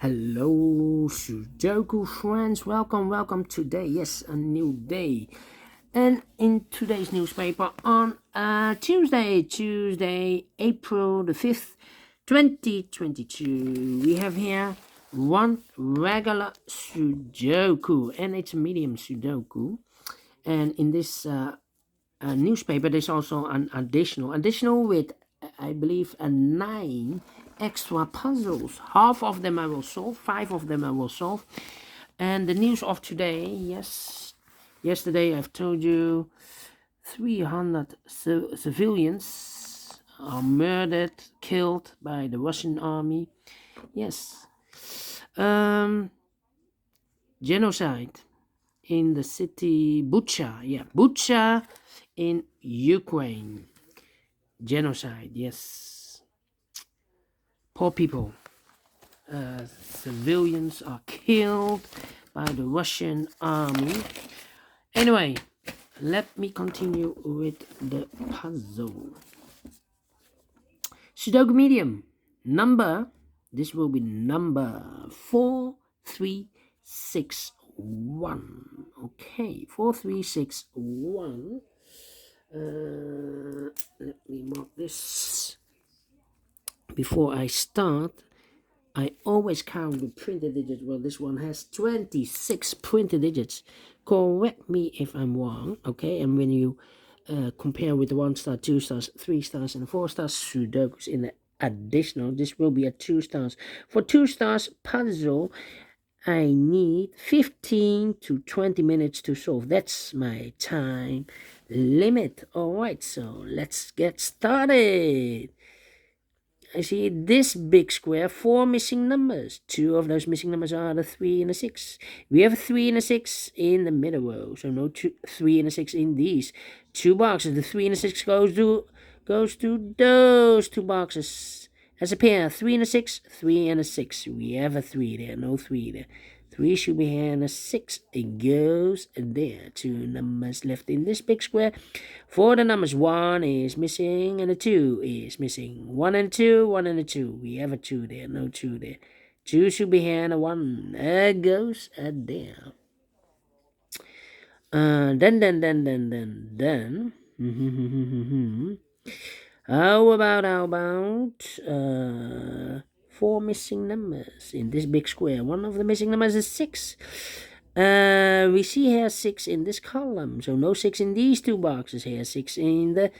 Hello, Sudoku friends. Welcome today. Yes, a new day. And in today's newspaper on Tuesday, April the 5th, 2022, we have here one regular Sudoku, and it's a medium Sudoku. And in this newspaper, there's also an additional with, I believe, a 9 extra puzzles. Half of them I will solve, 5 of them I will solve. And the news of today, yes, yesterday I've told you 300 civilians are murdered, killed by the Russian army. Yes. Genocide in the city Bucha. Yeah, Bucha in Ukraine. Genocide, yes. Poor people. Civilians are killed by the Russian army. Anyway, let me continue with the puzzle. Sudoku Medium. This will be number 4361. Okay, 4361. Let me mark this. Before I start, I always count the printed digits. Well, this one has 26 printed digits. Correct me if I'm wrong, okay? And when you compare with the 1 star, 2 stars, 3 stars, and 4 stars Sudokus in the additional, this will be a 2 stars. For 2 stars puzzle, I need 15 to 20 minutes to solve. That's my time limit. Alright, so let's get started. I see this big square, 4 missing numbers. 2 of those missing numbers are the 3 and the 6. We have a 3 and a 6 in the middle row, so no 3 and a 6 in these 2 boxes. The 3 and a 6 goes to those 2 boxes as a pair. 3 and a 6, 3 and a 6. We have a 3 there, no 3 there. 3 should be here, and a 6 it goes there. 2 numbers left in this big square. For the numbers, 1 is missing and a 2 is missing. 1 and 2, 1 and a 2. We have a 2 there, no 2 there. 2 should be here, and a 1 goes there. Then. How about 4 missing numbers in this big square? One of the missing numbers is 6. We see here 6 in this column, so no 6 in these 2 boxes. Here 6 in the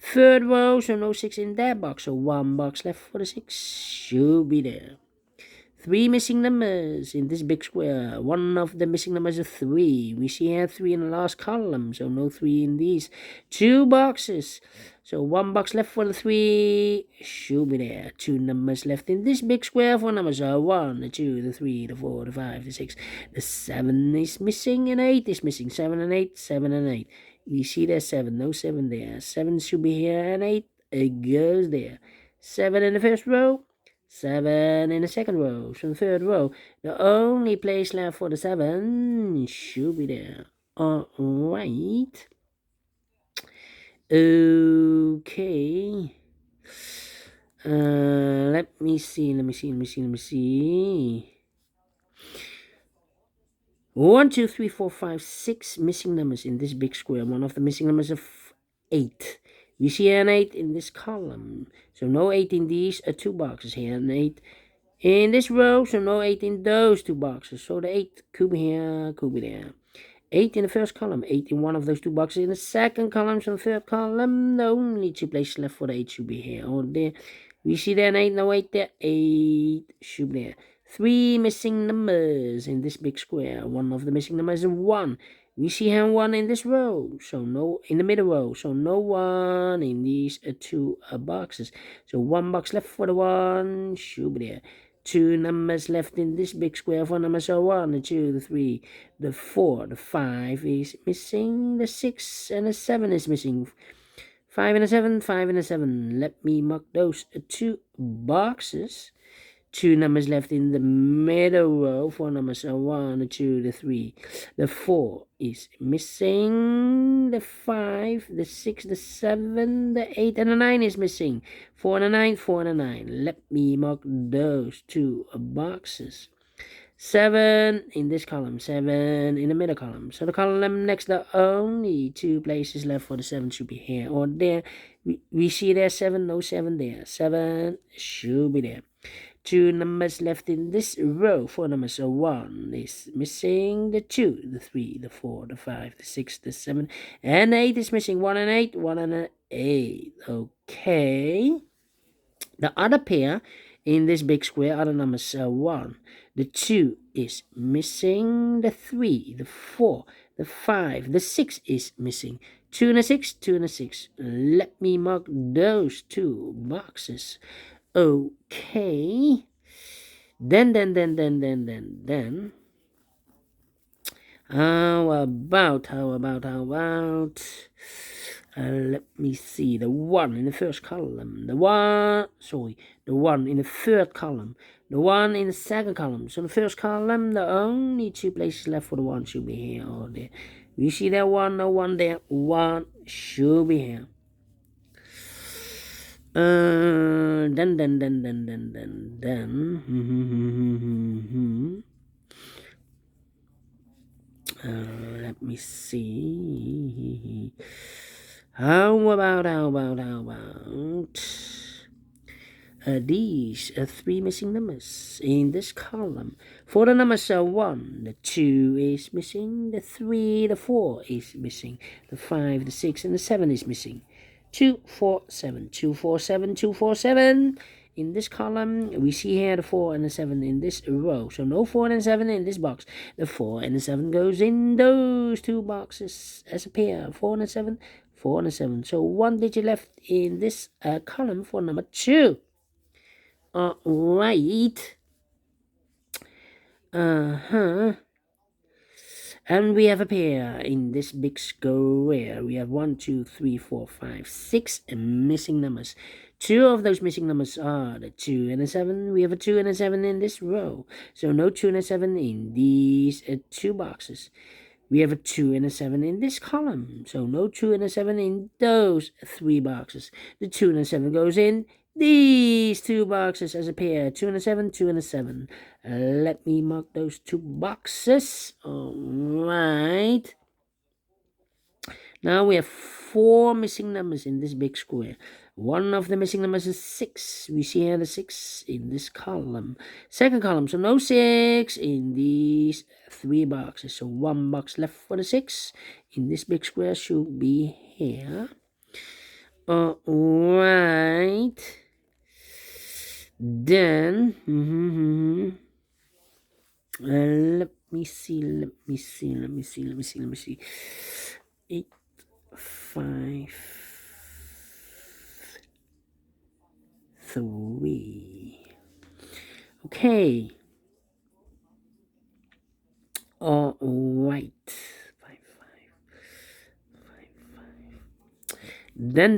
3rd row, so no 6 in that box. So 1 box left for the 6 should be there. 3 missing numbers in this big square. One of the missing numbers is 3. We see here 3 in the last column, so no 3 in these 2 boxes. So 1 box left for the 3 should be there. 2 numbers left in this big square. 4 numbers are 1, the 2, the 3, the 4, the 5, the 6. The 7 is missing and 8 is missing. 7 and 8, 7 and 8. We see there's 7, no 7 there. 7 should be here and 8 it goes there. 7 in the first row. 7 in the second row, so the 3rd row. The only place left for the 7 should be there. Alright. Okay. Let me see. 1, 2, 3, 4, 5, 6 missing numbers in this big square. One of the missing numbers is 8. We see an 8 in this column, so no 8 in these 2 boxes. Here an 8 in this row, so no 8 in those 2 boxes. So the 8 could be here, could be there. 8 in the first column, 8 in one of those 2 boxes. In the second column, so the 3rd column, the only 2 places left for the 8 should be here or there. We see there an 8, no 8 there. 8 should be there. 3 missing numbers in this big square. One of the missing numbers is 1. We see here 1 in this row, so no in the middle row, so no 1 in these 2 boxes. So 1 box left for the 1 should be there. 2 numbers left in this big square. 4 numbers are 1, the 2, the 3, the 4, the 5 is missing. The 6 and the 7 is missing. 5 and a 7, 5 and a 7. Let me mark those 2 boxes. 2 numbers left in the middle row. 4 numbers are 1, the 2, the 3. The 4 is missing. The 5, the 6, the 7, the 8, and the 9 is missing. 4 and a 9, 4 and a 9. Let me mark those 2 boxes. 7 in this column, 7 in the middle column. So the column next, the only 2 places left for the 7 should be here or there. We see there 7, no 7 there. 7 should be there. 2 numbers left in this row. 4 numbers are 1 is missing. The 2, the 3, the 4, the 5, the 6, the 7, and 8 is missing. 1 and 8, 1 and 8. Okay. The other pair in this big square, other numbers are 1. The 2 is missing. The 3, the 4, the 5, the 6 is missing. 2 and a 6, 2 and a 6. Let me mark those 2 boxes. Okay. Then. How about? Let me see. The 1 in the first column. The 1 in the third column. The 1 in the second column. So the first column, the only 2 places left for the 1 should be here or there. You see that 1, no 1 there. 1 should be here. Then. Let me see. How about these 3 missing numbers in this column? 4 the numbers are 1, the 2 is missing, the 3, the 4 is missing, the 5, the 6, and the 7 is missing. 2, 4, 7, 2, 4, 7, 2, 4, 7. In this column, we see here the 4 and the 7 in this row. So no 4 and 7 in this box. The 4 and the 7 goes in those 2 boxes as a pair. 4 and a 7, 4 and a 7. So 1 digit left in this column for number 2. Alright. And we have a pair in this big square. We have 1, 2, 3, 4, 5, 6 missing numbers. 2 of those missing numbers are the 2 and a 7. We have a 2 and a 7 in this row. So no 2 and a 7 in these 2 boxes. We have a 2 and a 7 in this column. So no 2 and a 7 in those 3 boxes. The 2 and a 7 goes in these 2 boxes as a pair. 2 and a 7, 2 and a 7. Let me mark those 2 boxes. Alright. Now we have 4 missing numbers in this big square. One of the missing numbers is 6. We see here the 6 in this column. Second column, so no 6 in these 3 boxes. So 1 box left for the 6 in this big square should be here. Alright. Then, let me see. 8, 5, 3. Okay. Alright. 5, 5. Then.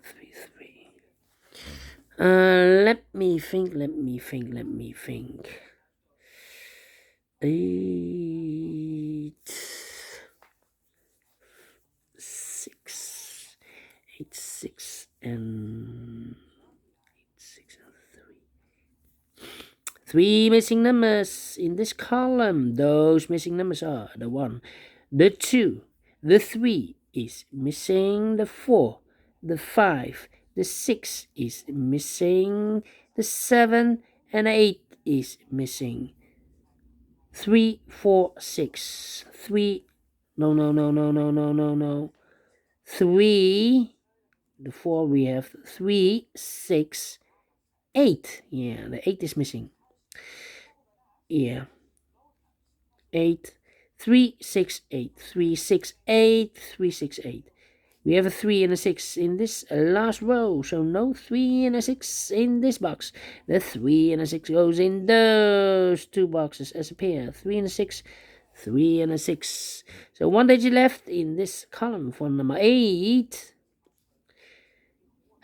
3, 3. Let me think. 8, 6, 8, 6, and 3 missing numbers in this column. Those missing numbers are the 1, the 2, the 3 is missing, the 4, the 5, the 6 is missing, the 7 and the 8 is missing. 3, 4, 6. 3. No. 3. The 4 we have 3, 6, 8. Yeah, the 8 is missing. Yeah. 8. 3, 6, 8. 3, 6, 8. 3, 6, 8. We have a 3 and a 6 in this last row. So no 3 and a 6 in this box. The 3 and a 6 goes in those 2 boxes as a pair. 3 and a 6. 3 and a 6. So 1 digit left in this column for number 8.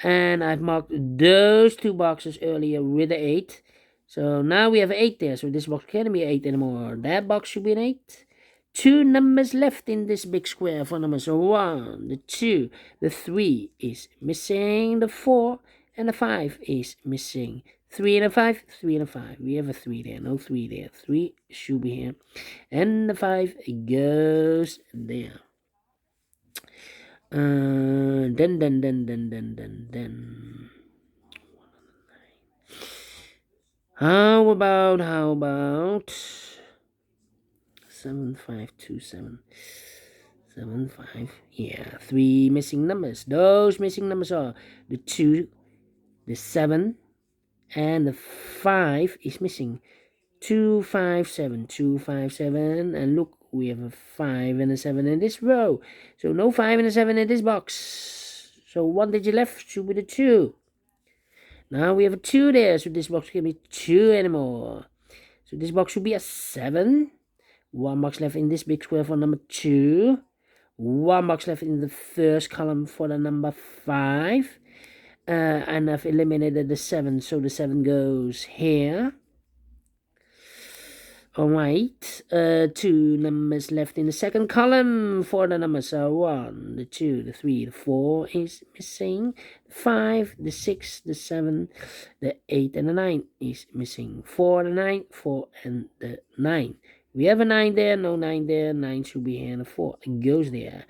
And I've marked those 2 boxes earlier with the 8. So now we have 8 there. So this box can't be 8 anymore. That box should be an 8. 2 numbers left in this big square for numbers 1, the 2, the 3 is missing, the 4, and the 5 is missing. 3 and a 5, 3 and a 5. We have a 3 there, no 3 there. 3 should be here. And the 5 goes there. Then. How about 7527? 75. Yeah, 3 missing numbers. Those missing numbers are the 2, the 7, and the 5 is missing. 257, 257, and look, we have a 5 and a 7 in this row. So no 5 and a 7 in this box. So 1 digit left should be the 2. Now we have a 2 there, so this box can be 2 anymore. So this box should be a 7. 1 box left in this big square for number 2. 1 box left in the first column for the number 5. And I've eliminated the 7, so the 7 goes here. Alright, 2 numbers left in the second column for the numbers 1, the 2, the 3, the 4 is missing. 5, the 6, the 7, the 8, and the 9 is missing. 4, the 9, 4, and the 9. We have a 9 there, no 9 there, 9 should be here, and the 4 goes there.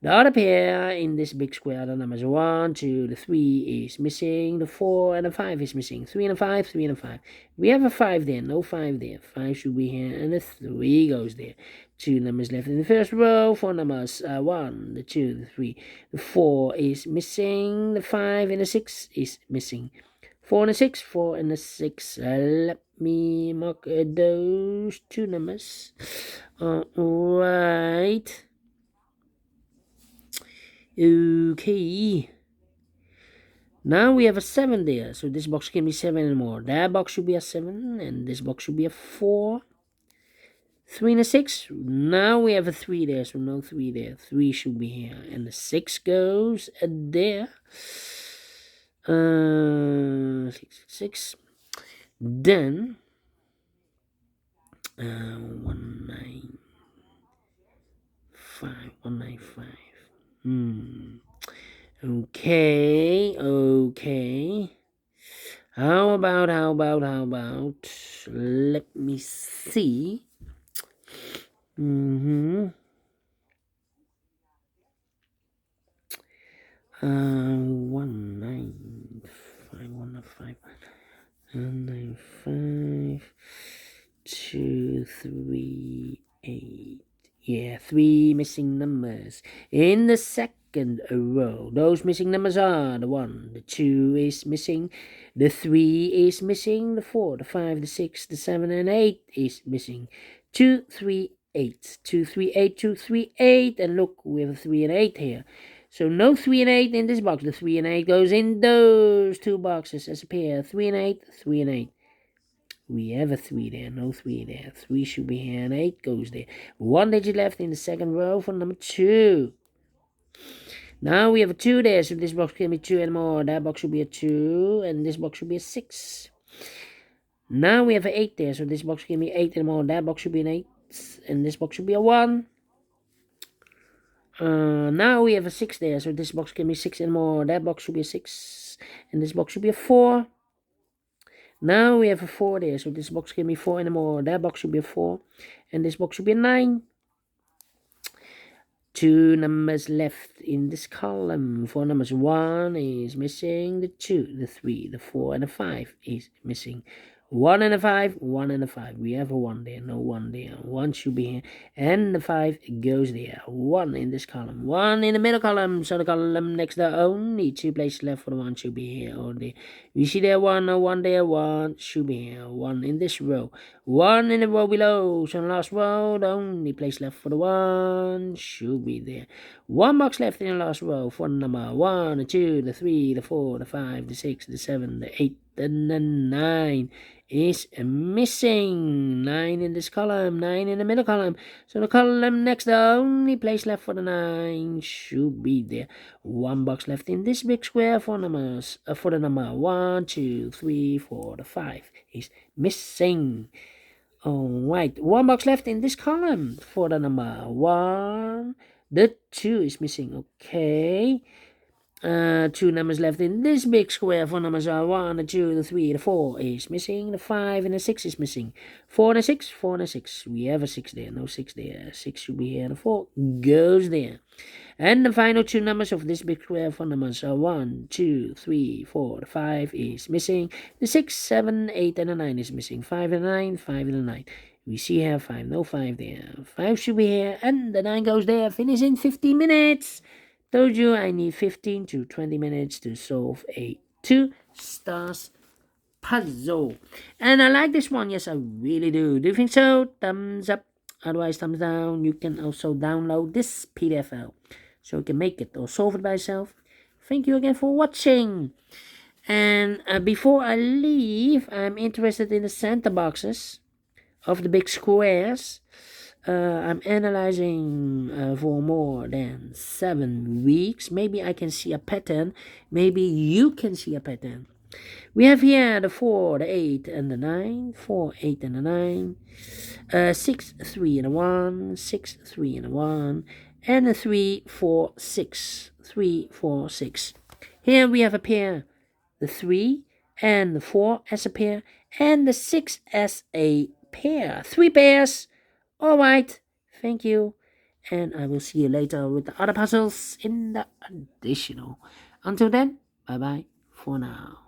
The other pair in this big square, the numbers 1, 2, the 3 is missing, the 4 and the 5 is missing. 3 and a 5, 3 and a 5. We have a 5 there, no 5 there. 5 should be here, and the 3 goes there. 2 numbers left in the first row, 4 numbers, 1, the 2, the 3. The 4 is missing, the 5 and the 6 is missing. 4 and a 6, 4 and a 6. Let me mark those 2 numbers. Alright. Okay. Now we have a 7 there. So this box can be 7 and more. That box should be a 7. And this box should be a 4. 3 and a 6. Now we have a 3 there. So no 3 there. 3 should be here. And the 6 goes there. 6. Then 195. Okay. How about, let me see. 195, 2, 3, 8. Yeah, 3 missing numbers in the second row. Those missing numbers are the 1, the 2 is missing, the 3 is missing, the 4, the 5, the 6, the 7, and 8 is missing. 2, 3, 8. 2, 3, 8, 2, 3, 8. And look, we have a 3 and 8 here. So no 3 and 8 in this box. The 3 and 8 goes in those 2 boxes as a pair. 3 and 8, 3 and 8. We have a 3 there, no 3 there. 3 should be here and 8 goes there. 1 digit left in the second row for number 2. Now we have a 2 there, so this box can be 2 and more. That box should be a 2, and this box should be a 6. Now we have an 8 there, so this box can be 8 and more. That box should be an 8, and this box should be a 1. Now we have a 6 there, so this box can be 6 and more. That box should be a 6, and this box should be a 4. Now we have a 4 there, so this box can be 4 and more. That box should be a 4, and this box should be a 9. 2 numbers left in this column. 4 numbers. 1 is missing, the 2, the 3, the 4, and the 5 is missing. 1 and a 5, 1 and a 5. We have a 1 there, no 1 there. 1 should be here, and the 5 goes there. 1 in this column, 1 in the middle column. So the column next to only 2 places left for the 1 should be here or there. You see there 1, no 1 there, 1 should be here. 1 in this row, 1 in the row below. So the last row, the only place left for the 1 should be there. 1 box left in the last row for number 1, the 2, the 3, the 4, the 5, the 6, the 7, the 8, and the 9 is missing. 9 in this column, 9 in the middle column. So the column next, the only place left for the 9 should be there. 1 box left in this big square for numbers. For the number 1, 2, 3, 4, the 5 is missing. Alright, 1 box left in this column for the number 1. The 2 is missing. Okay. 2 numbers left in this big square. 4 numbers are 1, the 2, the 3, the 4 is missing. The 5 and the 6 is missing. 4 and the 6, 4 and the 6. We have a 6 there, no 6 there. 6 should be here, the 4 goes there. And the final 2 numbers of this big square. 4 numbers are 1, 2, 3, 4. The 5 is missing. The 6, 7, 8, and the 9 is missing. 5 and the 9, 5 and the 9. We see here 5, no 5 there. 5 should be here, and the 9 goes there. Finish in 15 minutes. Told you I need 15 to 20 minutes to solve a 2 stars puzzle. And I like this one. Yes, I really do. Do you think so? Thumbs up. Otherwise, thumbs down. You can also download this PDF file so you can make it or solve it by yourself. Thank you again for watching. And before I leave, I'm interested in the center boxes of the big squares. I'm analyzing for more than 7 weeks. Maybe I can see a pattern. Maybe you can see a pattern. We have here the 4, the 8, and the 9. 4, 8, and the 9. 6, 3, and a 1. 6, 3, and a 1. And a 3, 4, 6. 3, 4, 6. Here we have a pair. The 3 and the 4 as a pair. And the 6 as a pair. 3 pairs. Alright, thank you, and I will see you later with the other puzzles in the additional. Until then, bye bye for now.